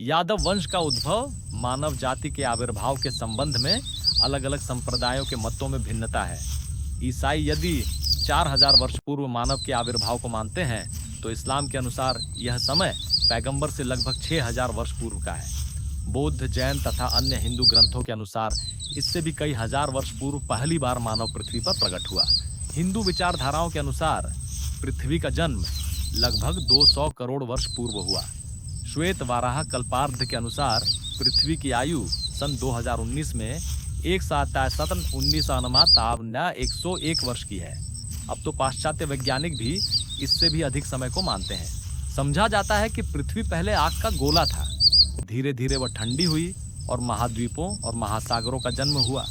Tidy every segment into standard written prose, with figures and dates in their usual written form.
यादव वंश का उद्भव मानव जाति के आविर्भाव के संबंध में अलग अलग संप्रदायों के मतों में भिन्नता है। ईसाई यदि 4000 वर्ष पूर्व मानव के आविर्भाव को मानते हैं, तो इस्लाम के अनुसार यह समय पैगंबर से लगभग 6000 वर्ष पूर्व का है। बौद्ध, जैन तथा अन्य हिंदू ग्रंथों के अनुसार इससे भी कई हजार वर्ष पूर्व पहली बार मानव पृथ्वी पर प्रकट हुआ। हिंदू विचारधाराओं के अनुसार पृथ्वी का जन्म लगभग 200 करोड़ वर्ष पूर्व हुआ। श्वेत वाराह कल्पार्ध के अनुसार पृथ्वी की आयु सन 2019 में 101 वर्ष की है। अब तो पाश्चात्य वैज्ञानिक भी इससे भी अधिक समय को मानते हैं। समझा जाता है कि पृथ्वी पहले आग का गोला था, धीरे धीरे वह ठंडी हुई और महाद्वीपों और महासागरों का जन्म हुआ।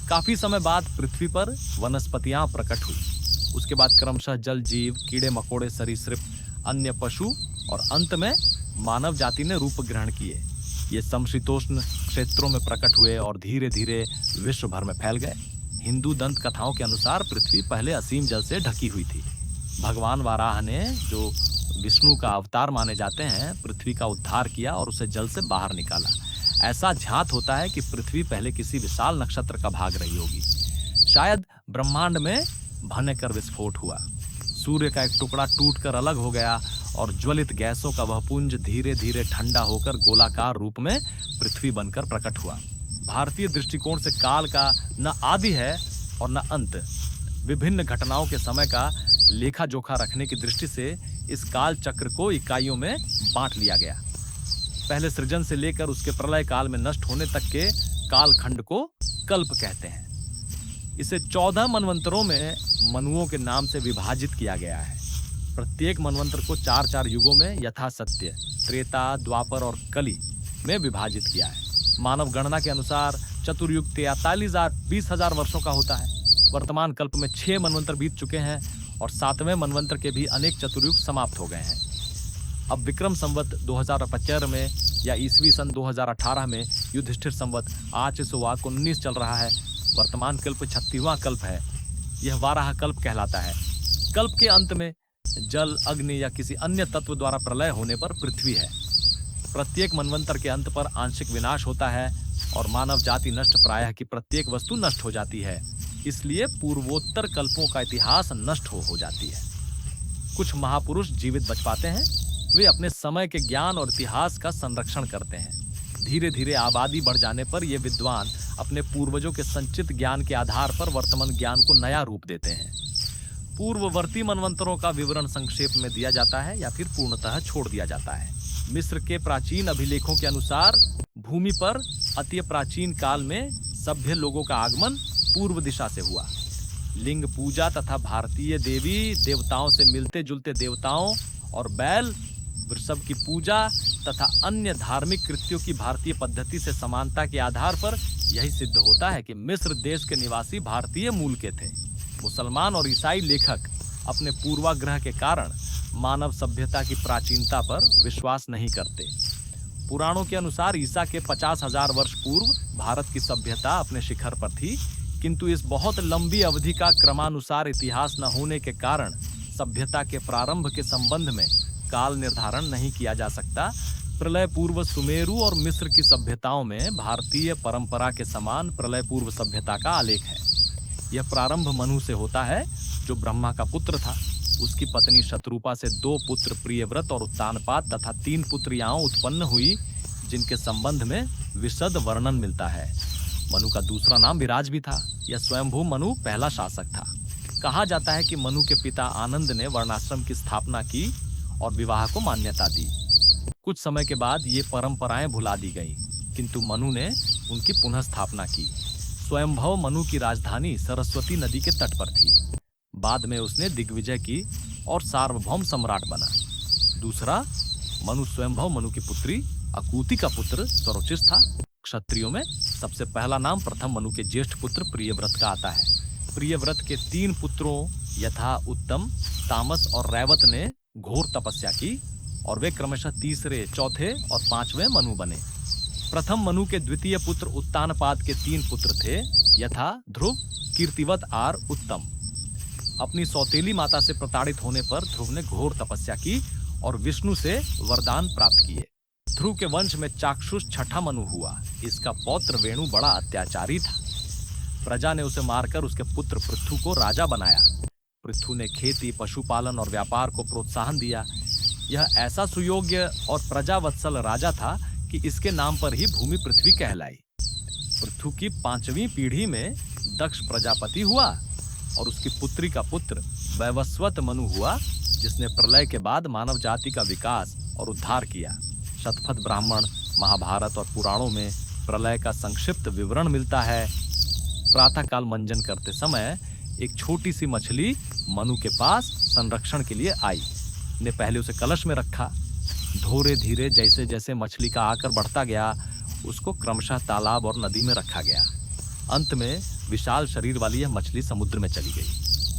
काफी समय बाद पृथ्वी पर वनस्पतियां प्रकट हुई। उसके बाद क्रमशः जल जीव, कीड़े मकोड़े, सरीसृप, अन्य पशु और अंत में मानव जाति ने रूप ग्रहण किए। ये समशीतोष्ण क्षेत्रों में प्रकट हुए और धीरे धीरे विश्व भर में फैल गए। हिंदू दंत कथाओं के अनुसार पृथ्वी पहले असीम जल से ढकी हुई थी। भगवान वाराह ने, जो विष्णु का अवतार माने जाते हैं, पृथ्वी का उद्धार किया और उसे जल से बाहर निकाला। ऐसा झात होता है कि पृथ्वी पहले किसी विशाल नक्षत्र का भाग रही होगी। शायद ब्रह्मांड में भयंकर विस्फोट हुआ। सूर्य का एक टुकड़ा टूटकर अलग हो गया और ज्वलित गैसों का वह पुंज धीरे धीरे ठंडा होकर गोलाकार रूप में पृथ्वी बनकर प्रकट हुआ। भारतीय दृष्टिकोण से काल का न आदि है और न अंत। विभिन्न घटनाओं के समय का लेखा जोखा रखने की दृष्टि से इस काल चक्र को इकाइयों में बांट लिया गया। पहले सृजन से लेकर उसके प्रलय काल में नष्ट होने तक के कालखंड को कल्प कहते हैं। इसे 14 मनवंतरों में मनुओं के नाम से विभाजित किया गया है। प्रत्येक मनवंतर को 4-4 युगों में यथा सत्य, त्रेता, द्वापर और कली में विभाजित किया है। मानव गणना के अनुसार चतुर्युग 43,20,000 वर्षों का होता है। वर्तमान कल्प में 6 मनवंतर बीत चुके हैं और 7वें मनवंतर के भी अनेक चतुर्युग समाप्त हो गए हैं। अब विक्रम संवत 2075 में या ईस्वी सन 2018 में युधिष्ठिर संवत आचसुवाक 19 चल रहा है। वर्तमान कल्प 36वां कल्प है। यह वाराह कल्प कहलाता है। कल्प के अंत में जल, अग्नि या किसी अन्य तत्व द्वारा प्रलय होने पर पृथ्वी है। प्रत्येक मनवंतर के अंत पर आंशिक विनाश होता है और मानव जाति नष्ट, प्रायः की प्रत्येक वस्तु नष्ट हो जाती है। इसलिए पूर्वोत्तर कल्पों का इतिहास नष्ट हो जाती है। कुछ महापुरुष जीवित बच पाते हैं। वे अपने समय के ज्ञान और इतिहास का संरक्षण करते हैं। धीरे धीरे आबादी बढ़ जाने पर ये विद्वान अपने पूर्वजों के संचित ज्ञान के आधार पर वर्तमान ज्ञान को नया रूप देते हैं। पूर्ववर्ती मनवंतरों का विवरण संक्षेप में दिया जाता है या फिर पूर्णतः छोड़ दिया जाता है। मिस्र के प्राचीन अभिलेखों के अनुसार भूमि पर अति प्राचीन काल में सभ्य लोगों का आगमन पूर्व दिशा से हुआ। लिंग पूजा तथा भारतीय देवी देवताओं से मिलते जुलते देवताओं और बैल, वृषभ की पूजा तथा अन्य धार्मिक कृत्यों की भारतीय पद्धति से समानता के आधार पर यही सिद्ध होता है कि मिस्र देश के निवासी भारतीय मूल के थे। मुसलमान और ईसाई लेखक अपने पूर्वाग्रह के कारण मानव सभ्यता की प्राचीनता पर विश्वास नहीं करते। पुराणों के अनुसार ईसा के 50,000 वर्ष पूर्व भारत की सभ्यता अपने शिखर पर थी, किंतु इस बहुत लंबी अवधि का क्रमानुसार इतिहास न होने के कारण सभ्यता के प्रारंभ के संबंध में काल निर्धारण नहीं किया जा सकता। प्रलय पूर्व सुमेरु और मिस्र की सभ्यताओं में भारतीय परंपरा के समान प्रलय पूर्व सभ्यता का आलेख है। यह प्रारंभ मनु से होता है, जो ब्रह्मा का पुत्र था। उसकी पत्नी शत्रुपा से 2 पुत्र प्रियव्रत और उत्तानपाद तथा 3 पुत्रियां उत्पन्न हुई, जिनके संबंध में विशद वर्णन मिलता है। मनु का दूसरा नाम विराज भी था। यह स्वयंभू मनु पहला शासक था। कहा जाता है कि मनु के पिता आनंद ने वर्णाश्रम की स्थापना की और विवाह को मान्यता दी। कुछ समय के बाद ये परंपराएं भुला दी गईं, किंतु मनु ने उनकी पुनः स्थापना की। स्वयंभव मनु की राजधानी सरस्वती नदी के तट पर थी। बाद में उसने दिग्विजय की और सार्वभौम सम्राट बना। दूसरा, मनु स्वयंभव मनु की पुत्री अकूति का पुत्र स्वरोचिष था। क्षत्रियों में सबसे पहला नाम प्रथम मनु के ज्येष्ठ पुत्र प्रियव्रत का आता है। प्रियव्रत के 3 पुत्रों यथा उत्तम, तामस और रैवत ने घोर तपस्या की और वे क्रमशः तीसरे, चौथे और 5वें मनु बने। प्रथम मनु के द्वितीय पुत्र उत्तानपाद के 3 पुत्र थे, यथा ध्रुव, कीर्तिवत और उत्तम। अपनी सौतेली माता से प्रताड़ित होने पर ध्रुव ने घोर तपस्या की और विष्णु से वरदान प्राप्त किए। ध्रुव के वंश में चाक्षुष छठा मनु हुआ। इसका पौत्र वेणु बड़ा अत्याचारी था। प्रजा ने उसे मारकर उसके पुत्र पृथु को राजा बनाया। पृथु ने खेती, पशुपालन और व्यापार को प्रोत्साहन दिया। यह ऐसा सुयोग्य और प्रजावत्सल राजा था कि इसके नाम पर ही भूमि पृथ्वी कहलाई। पृथु की 5वीं पीढ़ी में दक्ष प्रजापति हुआ और उसकी पुत्री का पुत्र वैवस्वत मनु हुआ, जिसने प्रलय के बाद मानव जाति का विकास और उद्धार किया। शतपथ ब्राह्मण, महाभारत और पुराणों में प्रलय का संक्षिप्त विवरण मिलता है। प्रातःकाल मंजन करते समय एक छोटी सी मछली मनु के पास संरक्षण के लिए आई। ने पहले उसे कलश में रखा। धीरे धीरे जैसे जैसे मछली का आकार बढ़ता गया, उसको क्रमशः तालाब और नदी में रखा गया। अंत में विशाल शरीर वाली यह मछली समुद्र में चली गई।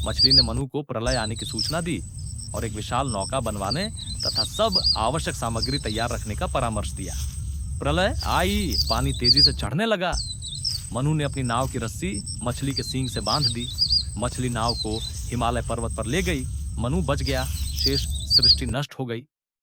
मछली ने मनु को प्रलय आने की सूचना दी और एक विशाल नौका बनवाने तथा सब आवश्यक सामग्री तैयार रखने का परामर्श दिया। प्रलय आई, पानी तेजी से चढ़ने लगा। मनु ने अपनी नाव की रस्सी मछली के सींग से बांध दी। मछली नाव को हिमालय पर्वत पर ले गई। मनु बच गया। शेष सृष्टि नष्ट हो गई।